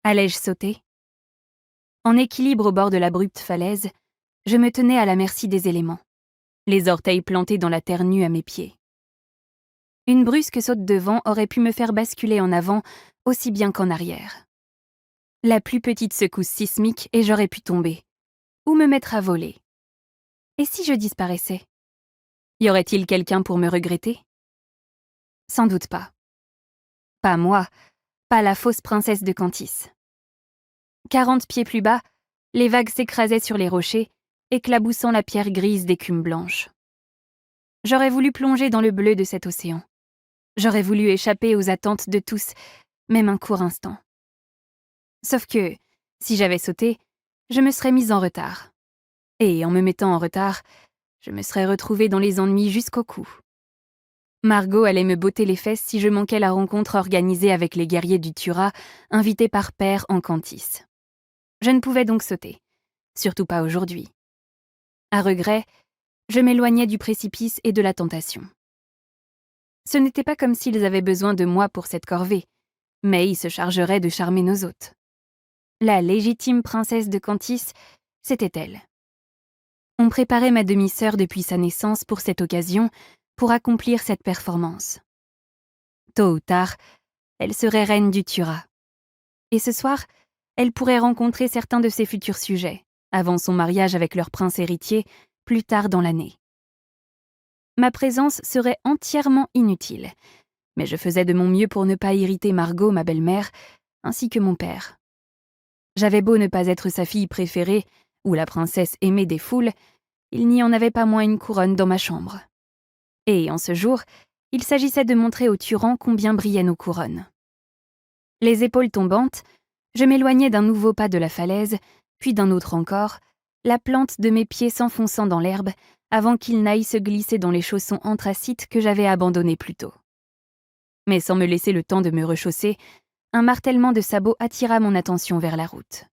Allais-je sauter? En équilibre au bord de l'abrupte falaise, je me tenais à la merci des éléments, les orteils plantés dans la terre nue à mes pieds. Une brusque saute de vent aurait pu me faire basculer en avant aussi bien qu'en arrière. La plus petite secousse sismique et j'aurais pu tomber, ou me mettre à voler. Et si je disparaissais? Y aurait-il quelqu'un pour me regretter? Sans doute pas. Pas moi, pas la fausse princesse de Cantis. 40 pieds plus bas, les vagues s'écrasaient sur les rochers, éclaboussant la pierre grise d'écume blanche. J'aurais voulu plonger dans le bleu de cet océan. J'aurais voulu échapper aux attentes de tous, même un court instant. Sauf que, si j'avais sauté, je me serais mise en retard. Et en me mettant en retard, je me serais retrouvée dans les ennuis jusqu'au cou. Margot allait me botter les fesses si je manquais la rencontre organisée avec les guerriers du Turat, invités par père en Cantis. Je ne pouvais donc sauter, surtout pas aujourd'hui. À regret, je m'éloignais du précipice et de la tentation. Ce n'était pas comme s'ils avaient besoin de moi pour cette corvée, mais ils se chargeraient de charmer nos hôtes. La légitime princesse de Cantis, c'était elle. On préparait ma demi-sœur depuis sa naissance pour cette occasion, pour accomplir cette performance. Tôt ou tard, elle serait reine du Turat. Et ce soir, elle pourrait rencontrer certains de ses futurs sujets, avant son mariage avec leur prince héritier, plus tard dans l'année. Ma présence serait entièrement inutile, mais je faisais de mon mieux pour ne pas irriter Margot, ma belle-mère, ainsi que mon père. J'avais beau ne pas être sa fille préférée ou la princesse aimée des foules, il n'y en avait pas moins une couronne dans ma chambre. Et en ce jour, il s'agissait de montrer aux Turans combien brillaient nos couronnes. Les épaules tombantes, je m'éloignais d'un nouveau pas de la falaise, puis d'un autre encore, la plante de mes pieds s'enfonçant dans l'herbe avant qu'ils n'aillent se glisser dans les chaussons anthracites que j'avais abandonnés plus tôt. Mais sans me laisser le temps de me rechausser, un martèlement de sabots attira mon attention vers la route.